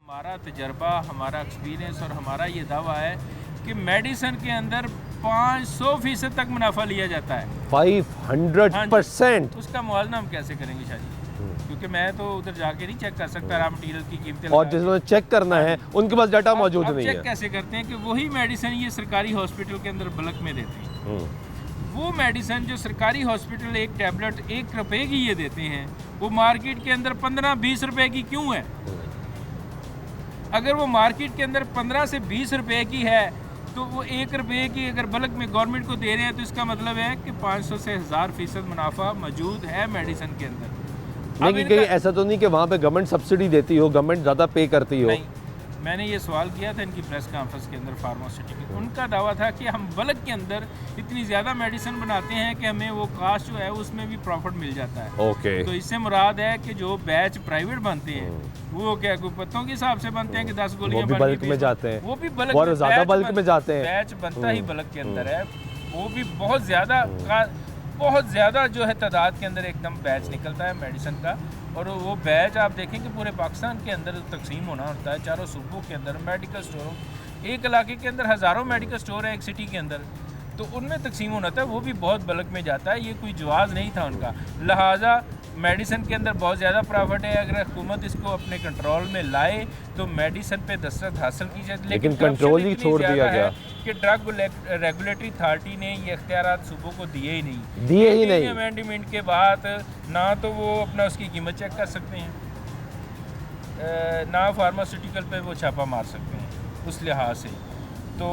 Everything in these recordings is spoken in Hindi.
हमारा तजर्बा, हमारा एक्सपीरियंस और हमारा ये दावा है कि मेडिसिन के अंदर 500% तक मुनाफा लिया जाता है। 500%। उसका मुआवजा हम कैसे करेंगे शादी, क्योंकि मैं तो उधर जाके नहीं चेक कर सकता रॉ मटीरियल की कीमतें, और जिन्होंने चेक करना है उनके पास डाटा मौजूद नहीं है। चेक कैसे करते हैं कि वही मेडिसिन ये सरकारी हॉस्पिटल के अंदर बल्क में देते हैं। वो मेडिसिन जो सरकारी हॉस्पिटल एक टैबलेट 1 रुपए की ये देते हैं, वो मार्केट के अंदर 15-20 रुपए की क्यों है? अगर वो मार्केट के अंदर 15 से 20 रुपए की है तो वो 1 रुपए की अगर बल्क में गवर्नमेंट को दे रहे हैं तो इसका मतलब है कि 500 से 1000% मुनाफा मौजूद है मेडिसिन के अंदर। नहीं, कहीं ऐसा तो नहीं कि वहाँ पे गवर्नमेंट सब्सिडी देती हो, गवर्नमेंट ज़्यादा पे करती हो? नहीं, मैंने ये सवाल किया था इनकी प्रेस कॉन्फ्रेंस के अंदर फार्मास्यूटिकल, उनका दावा था कि हम बल्क के अंदर इतनी ज़्यादा मेडिसिन बनाते हैं कि हमें वो कास्ट जो है उसमें भी प्रॉफिट मिल जाता है। ओके। तो इससे मुराद है कि जो बैच प्राइवेट बनते हैं वो क्या कोई पत्तों के हिसाब से बनते हैं कि 10 गोलियां वो भी बल्क में जाते हैं, वो भी बल्क और ज़्यादा बल्क में जाते हैं। बैच बनता ही बल्क के अंदर है, वो भी बहुत ज़्यादा जो है तादाद के अंदर एकदम बैच निकलता है मेडिसिन का। और वो बैच आप देखें कि पूरे पाकिस्तान के अंदर तकसीम होना होता है, चारों सूबों के अंदर मेडिकल स्टोरों, एक इलाके के अंदर हज़ारों मेडिकल स्टोर है एक सिटी के अंदर, तो उनमें तकसीम होना था, वो भी बहुत बल्क में जाता है। ये कोई जवाज़ नहीं था उनका, लिहाजा मेडिसिन के अंदर बहुत ज़्यादा प्रॉफिट है। अगर हुकूमत इसको अपने कंट्रोल में लाए तो मेडिसिन पे दस्तखत हासिल की जाए, लेकिन कंट्रोल ही छोड़ दिया गया कि ड्रग रेगुलेटरी अथॉरिटी ने ये इख्तियारात सूबों को दिए ही नहीं। अमेंडमेंट के बाद ना तो वो अपना उसकी कीमत चेक कर सकते हैं, ना फार्मास्यूटिकल पे वो छापा मार सकते हैं उस लिहाज से। तो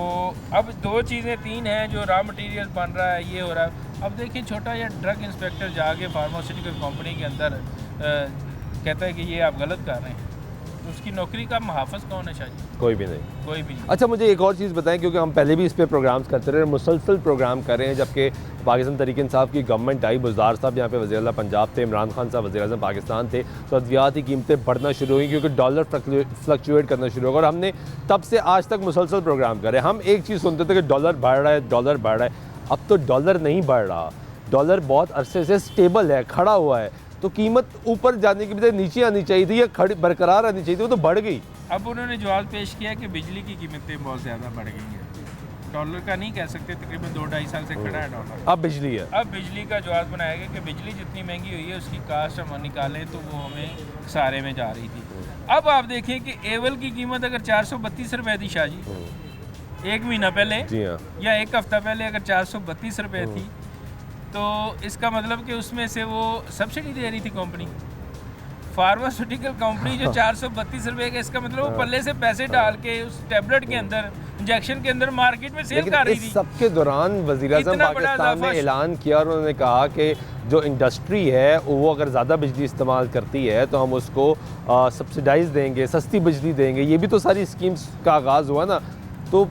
अब 2 चीज़ें 3 हैं, जो रॉ मटेरियल बन रहा है, ये हो रहा है। अब देखिए छोटा या ड्रग इंस्पेक्टर जाके फार्मास्यूटिकल कंपनी के अंदर कहता है कि ये आप गलत कर रहे हैं, तो उसकी नौकरी का मुहाफ़िज़ कौन है शायद? कोई भी नहीं। अच्छा, मुझे एक और चीज़ बताएं, क्योंकि हम पहले भी इस पे प्रोग्राम्स करते रहे, मुसलसल प्रोग्राम कर रहे हैं, जबकि पाकिस्तान तहरीक इंसाफ की गवर्नमेंट आई, बुज़दार साहब यहाँ पे वज़ीर आला पंजाब थे, इमरान खान साहब वज़ीर आज़म पाकिस्तान थे, तो अद्वियात की कीमतें बढ़ना शुरू हुई क्योंकि डॉलर फ्लक्चुएट करना शुरू होगा। और हमने तब से आज तक मुसलसल प्रोग्राम करे, हम एक चीज़ सुनते थे कि डॉलर बढ़ रहा है। अब तो डॉलर नहीं बढ़ रहा, डॉलर बहुत अरसे से स्टेबल है, खड़ा हुआ है, तो कीमत ऊपर जाने की बजाय नीचे आनी चाहिए थी या खड़ी बरकरार आनी चाहिए थी, वो तो बढ़ गई। अब उन्होंने जवाब पेश किया कि बिजली की कीमतें बहुत ज़्यादा बढ़ गई हैं, डॉलर का नहीं कह सकते, तकरीबन 2-2.5 साल से खड़ा है डॉलर। अब बिजली है, अब बिजली का जवाब बनाया गया कि बिजली जितनी महंगी हुई है उसकी कास्ट हम निकालें तो वो हमें सारे में जा रही थी। अब आप देखें कि एवल की कीमत अगर 432 रुपये थी शाहजी, 1 महीना पहले या 1 हफ्ता पहले अगर 432 रुपये थी, तो इसका मतलब कि उसमें से वो सब्सिडी दे रही थी कंपनी, फार्मास्यूटिकल कंपनी जो 432 रुपये का, इसका मतलब वो पल्ले से पैसे डाल के उस टैबलेट के अंदर, इंजेक्शन के अंदर मार्केट में सेल कर रही थी। सबके दौरान वज़ीर आज़म पाकिस्तान ने ऐलान किया और उन्होंने कहा कि जो इंडस्ट्री है वो अगर ज़्यादा बिजली इस्तेमाल करती है तो हम उसको सब्सिडाइज देंगे, सस्ती बिजली देंगे। ये भी तो सारी स्कीम्स का आगाज़ हुआ ना, तो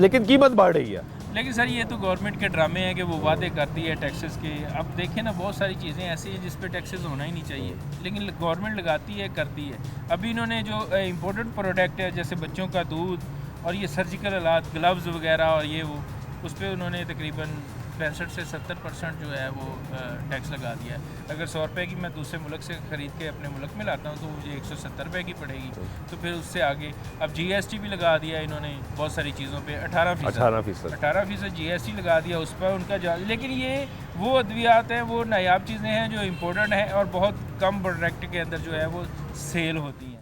लेकिन कीमत बढ़ रही है। लेकिन सर ये तो गवर्नमेंट के ड्रामे हैं कि वो वादे करती है टैक्सेस के। अब देखें ना, बहुत सारी चीज़ें ऐसी हैं जिस पे टैक्सेस होना ही नहीं चाहिए, लेकिन गवर्नमेंट लगाती है, करती है। अभी इन्होंने जो इम्पोर्टेंट प्रोडक्ट है जैसे बच्चों का दूध और ये सर्जिकल आलात, ग्लव्स वगैरह और ये वो, उस पर उन्होंने तकरीबन 65 से 70% जो है वो टैक्स लगा दिया है। अगर 100 रुपये की मैं दूसरे मुल्क से ख़रीद के अपने मुल्क में लाता हूँ तो मुझे 170 रुपये की पड़ेगी, तो फिर उससे आगे अब GST भी लगा दिया इन्होंने बहुत सारी चीज़ों पे, 18% GST लगा दिया उस पर उनका। लेकिन ये वो अद्वियात हैं, वो नायाब चीज़ें हैं जो इम्पोर्टेंट हैं और बहुत कम प्रोडक्ट के अंदर जो है वो सेल होती हैं।